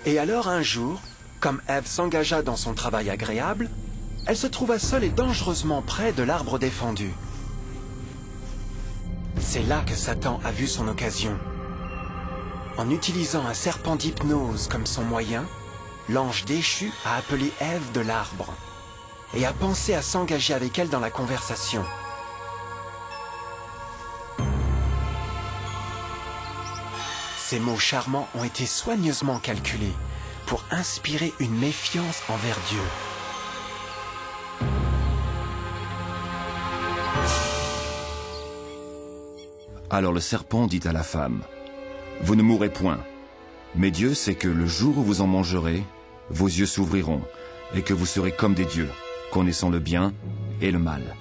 Et alors un jour, comme Ève s'engagea dans son travail agréable, elle se trouva seule et dangereusement près de l'arbre défendu. C'est là que Satan a vu son occasion. En utilisant un serpent d'hypnose comme son moyen, l'ange déchu a appelé Ève de l'arbre et a pensé à s'engager avec elle dans la conversation. Ces mots charmants ont été soigneusement calculés pour inspirer une méfiance envers Dieu. Alors le serpent dit à la femme, « Vous ne mourrez point, mais Dieu sait que le jour où vous en mangerez, vos yeux s'ouvriront, et que vous serez comme des dieux, connaissant le bien et le mal. »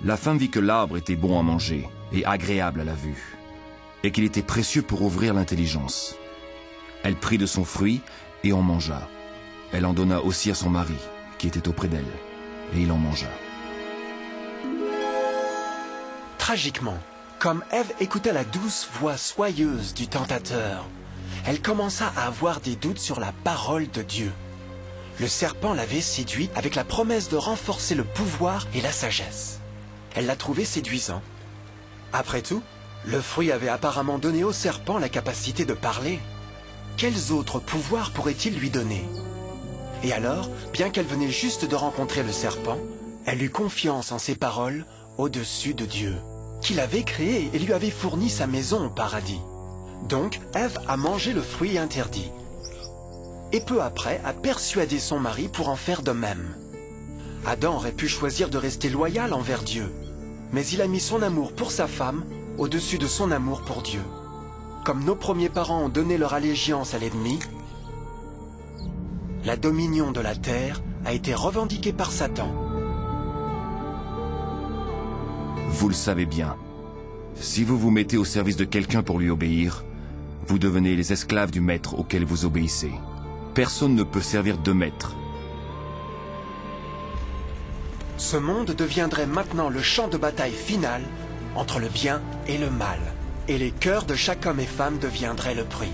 La femme vit que l'arbre était bon à manger et agréable à la vue, et qu'il était précieux pour ouvrir l'intelligence. Elle prit de son fruit et en mangea. Elle en donna aussi à son mari, qui était auprès d'elle, et il en mangea. Tragiquement, comme Ève écouta la douce voix soyeuse du tentateur, elle commença à avoir des doutes sur la parole de Dieu. Le serpent l'avait séduite avec la promesse de renforcer le pouvoir et la sagesse. Elle l'a trouvé séduisant. Après tout, le fruit avait apparemment donné au serpent la capacité de parler. Quels autres pouvoirs pourrait-il lui donner? Et alors, bien qu'elle venait juste de rencontrer le serpent, elle eut confiance en ses paroles au-dessus de Dieu, qui l'avait créé et lui avait fourni sa maison au paradis. Donc, Ève a mangé le fruit interdit. Et peu après, a persuadé son mari pour en faire de même. Adam aurait pu choisir de rester loyal envers Dieu, mais il a mis son amour pour sa femme au-dessus de son amour pour Dieu. Comme nos premiers parents ont donné leur allégeance à l'ennemi, la dominion de la terre a été revendiquée par Satan. Vous le savez bien, si vous vous mettez au service de quelqu'un pour lui obéir, vous devenez les esclaves du maître auquel vous obéissez. Personne ne peut servir deux maîtres. Ce monde deviendrait maintenant le champ de bataille final entre le bien et le mal. Et les cœurs de chaque homme et femme deviendraient le prix.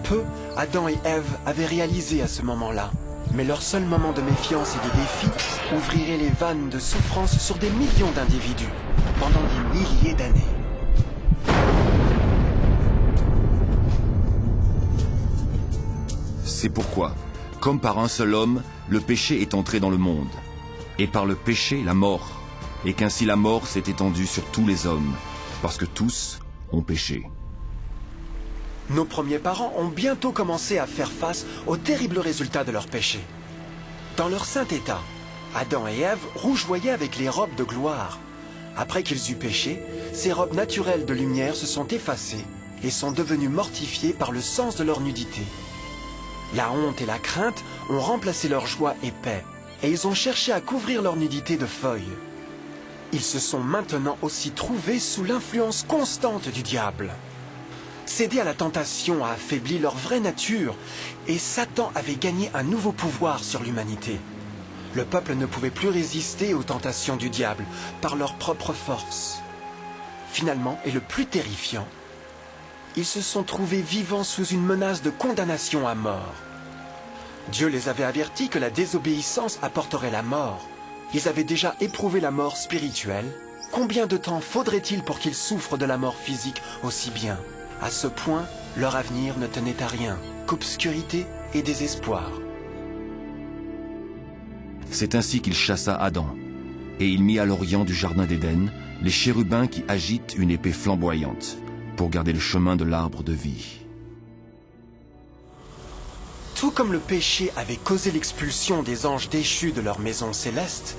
Peu, Adam et Ève avaient réalisé à ce moment-là, mais leur seul moment de méfiance et de défi ouvrirait les vannes de souffrance sur des millions d'individus pendant des milliers d'années. C'est pourquoi, comme par un seul homme, le péché est entré dans le monde, et par le péché la mort, et qu'ainsi la mort s'est étendue sur tous les hommes, parce que tous ont péché. Nos premiers parents ont bientôt commencé à faire face aux terribles résultats de leur péché. Dans leur saint état, Adam et Ève rougeoyaient avec les robes de gloire. Après qu'ils eurent péché, ces robes naturelles de lumière se sont effacées et sont devenues mortifiées par le sens de leur nudité. La honte et la crainte ont remplacé leur joie et paix, et ils ont cherché à couvrir leur nudité de feuilles. Ils se sont maintenant aussi trouvés sous l'influence constante du diable. Céder à la tentation a affaibli leur vraie nature, et Satan avait gagné un nouveau pouvoir sur l'humanité. Le peuple ne pouvait plus résister aux tentations du diable par leur propre force. Finalement, et le plus terrifiant, ils se sont trouvés vivant sous une menace de condamnation à mort. Dieu les avait avertis que la désobéissance apporterait la mort. Ils avaient déjà éprouvé la mort spirituelle. Combien de temps faudrait-il pour qu'ils souffrent de la mort physique aussi bien? À ce point, leur avenir ne tenait à rien qu'obscurité et désespoir. C'est ainsi qu'il chassa Adam, et il mit à l'orient du jardin d'Éden les chérubins qui agitent une épée flamboyante, pour garder le chemin de l'arbre de vie. Tout comme le péché avait causé l'expulsion des anges déchus de leur maison céleste,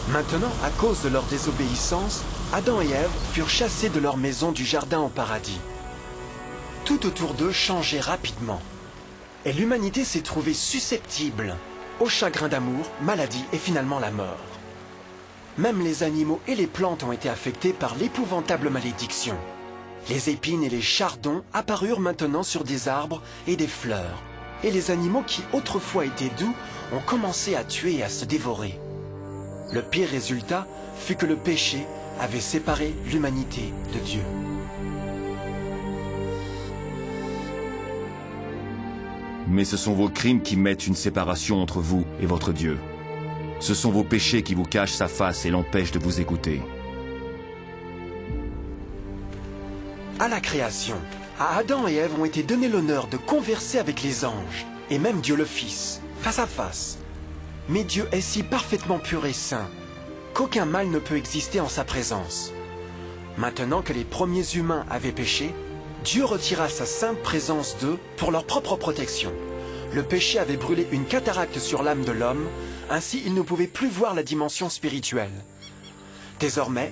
maintenant, à cause de leur désobéissance, Adam et Ève furent chassés de leur maison du jardin au paradis. Tout autour d'eux changeait rapidement, et l'humanité s'est trouvée susceptible au chagrin d'amour, maladie et finalement la mort. Même les animaux et les plantes ont été affectés par l'épouvantable malédiction. Les épines et les chardons apparurent maintenant sur des arbres et des fleurs, et les animaux qui autrefois étaient doux ont commencé à tuer et à se dévorer. Le pire résultat fut que le péché avait séparé l'humanité de Dieu. Mais ce sont vos crimes qui mettent une séparation entre vous et votre Dieu. Ce sont vos péchés qui vous cachent sa face et l'empêchent de vous écouter. À la création, à Adam et Ève ont été donnés l'honneur de converser avec les anges, et même Dieu le Fils, face à face. Mais Dieu est si parfaitement pur et saint qu'aucun mal ne peut exister en sa présence. Maintenant que les premiers humains avaient péché, Dieu retira sa sainte présence d'eux pour leur propre protection. Le péché avait brûlé une cataracte sur l'âme de l'homme, ainsi il ne pouvait plus voir la dimension spirituelle. Désormais,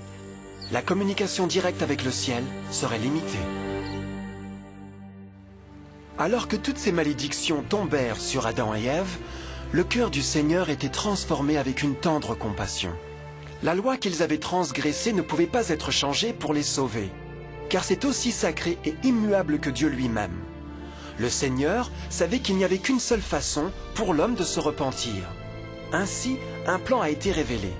la communication directe avec le ciel serait limitée. Alors que toutes ces malédictions tombèrent sur Adam et Ève, le cœur du Seigneur était transformé avec une tendre compassion. La loi qu'ils avaient transgressée ne pouvait pas être changée pour les sauver, car c'est aussi sacré et immuable que Dieu lui-même. Le Seigneur savait qu'il n'y avait qu'une seule façon pour l'homme de se repentir. Ainsi, un plan a été révélé,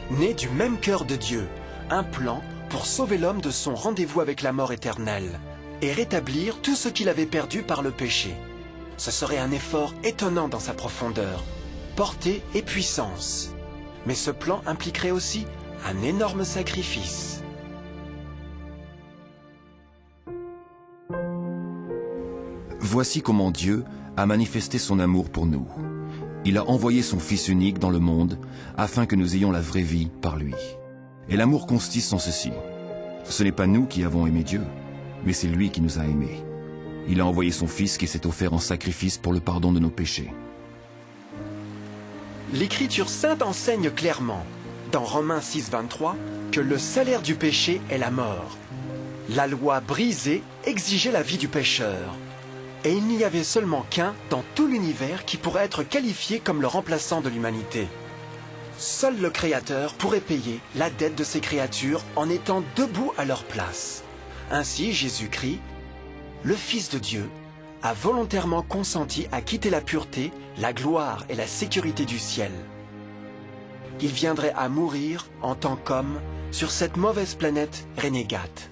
né du même cœur de Dieu, un plan pour sauver l'homme de son rendez-vous avec la mort éternelle et rétablir tout ce qu'il avait perdu par le péché. Ce serait un effort étonnant dans sa profondeur, portée et puissance. Mais ce plan impliquerait aussi un énorme sacrifice. Voici comment Dieu a manifesté son amour pour nous. Il a envoyé son Fils unique dans le monde afin que nous ayons la vraie vie par lui. Et l'amour consiste en ceci. Ce n'est pas nous qui avons aimé Dieu, mais c'est lui qui nous a aimés. Il a envoyé son Fils qui s'est offert en sacrifice pour le pardon de nos péchés. L'Écriture sainte enseigne clairement, dans Romains 6, 23, que le salaire du péché est la mort. La loi brisée exigeait la vie du pécheur. Et il n'y avait seulement qu'un dans tout l'univers qui pourrait être qualifié comme le remplaçant de l'humanité. Seul le Créateur pourrait payer la dette de ses créatures en étant debout à leur place. Ainsi, Jésus-Christ, le Fils de Dieu, a volontairement consenti à quitter la pureté, la gloire et la sécurité du ciel. Il viendrait à mourir en tant qu'homme sur cette mauvaise planète renégate.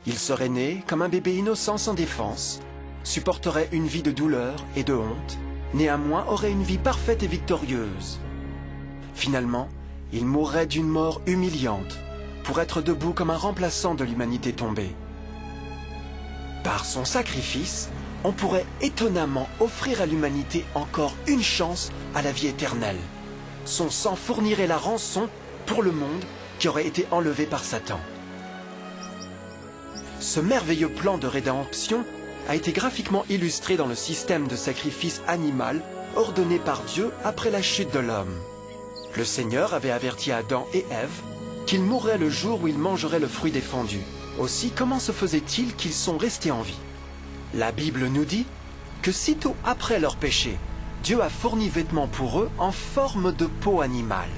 Il serait né comme un bébé innocent sans défense, supporterait une vie de douleur et de honte, néanmoins aurait une vie parfaite et victorieuse. Finalement, il mourrait d'une mort humiliante pour être debout comme un remplaçant de l'humanité tombée. Par son sacrifice, on pourrait étonnamment offrir à l'humanité encore une chance à la vie éternelle. Son sang fournirait la rançon pour le monde qui aurait été enlevé par Satan. Ce merveilleux plan de rédemption a été graphiquement illustré dans le système de sacrifice animal ordonné par Dieu après la chute de l'homme. Le Seigneur avait averti Adam et Ève qu'ils mourraient le jour où ils mangeraient le fruit défendu. Aussi, comment se faisait-il qu'ils sont restés en vie? La Bible nous dit que sitôt après leur péché, Dieu a fourni vêtements pour eux en forme de peau animale.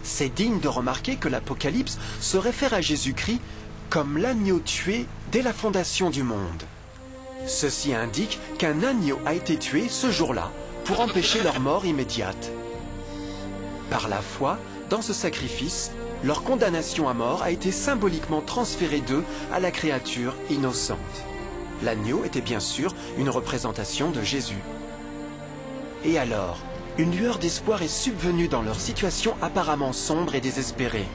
C'est digne de remarquer que l'Apocalypse se réfère à Jésus-Christ comme l'agneau tué dès la fondation du monde. Ceci indique qu'un agneau a été tué ce jour-là pour empêcher leur mort immédiate. Par la foi, dans ce sacrifice, leur condamnation à mort a été symboliquement transférée d'eux à la créature innocente. L'agneau était bien sûr une représentation de Jésus. Et alors, une lueur d'espoir est subvenue dans leur situation apparemment sombre et désespérée.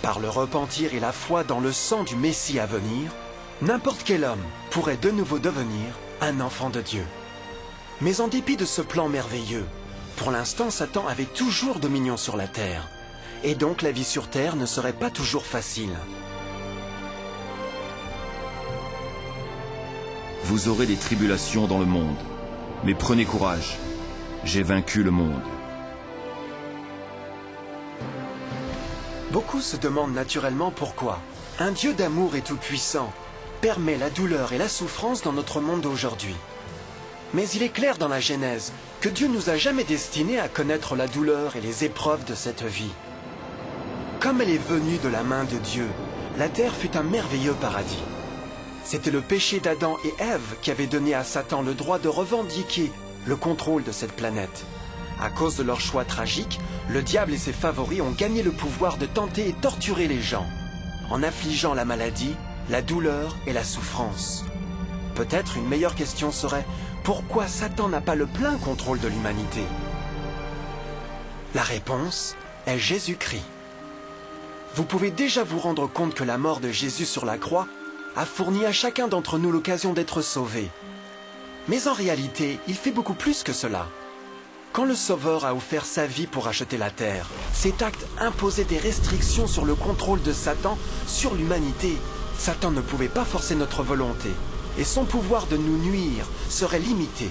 Par le repentir et la foi dans le sang du Messie à venir, n'importe quel homme pourrait de nouveau devenir un enfant de Dieu. Mais en dépit de ce plan merveilleux, pour l'instant Satan avait toujours dominion sur la terre, et donc la vie sur terre ne serait pas toujours facile. Vous aurez des tribulations dans le monde, mais prenez courage, j'ai vaincu le monde. Beaucoup se demandent naturellement pourquoi un Dieu d'amour et tout-puissant permet la douleur et la souffrance dans notre monde d'aujourd'hui. Mais il est clair dans la Genèse que Dieu nous a jamais destinés à connaître la douleur et les épreuves de cette vie. Comme elle est venue de la main de Dieu, la terre fut un merveilleux paradis. C'était le péché d'Adam et Ève qui avait donné à Satan le droit de revendiquer le contrôle de cette planète. À cause de leur choix tragique, le diable et ses favoris ont gagné le pouvoir de tenter et torturer les gens, en affligeant la maladie, la douleur et la souffrance. Peut-être une meilleure question serait: pourquoi Satan n'a pas le plein contrôle de l'humanité? La réponse est Jésus-Christ. Vous pouvez déjà vous rendre compte que la mort de Jésus sur la croix a fourni à chacun d'entre nous l'occasion d'être sauvé. Mais en réalité, il fait beaucoup plus que cela. Quand le Sauveur a offert sa vie pour racheter la terre, cet acte imposait des restrictions sur le contrôle de Satan sur l'humanité. Satan ne pouvait pas forcer notre volonté, et son pouvoir de nous nuire serait limité.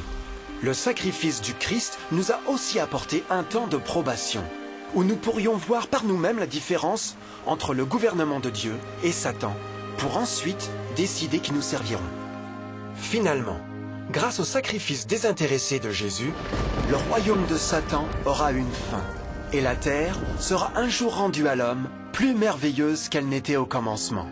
Le sacrifice du Christ nous a aussi apporté un temps de probation, où nous pourrions voir par nous-mêmes la différence entre le gouvernement de Dieu et Satan, pour ensuite décider qui nous serviront. Finalement, grâce au sacrifice désintéressé de Jésus, le royaume de Satan aura une fin, et la terre sera un jour rendue à l'homme plus merveilleuse qu'elle n'était au commencement.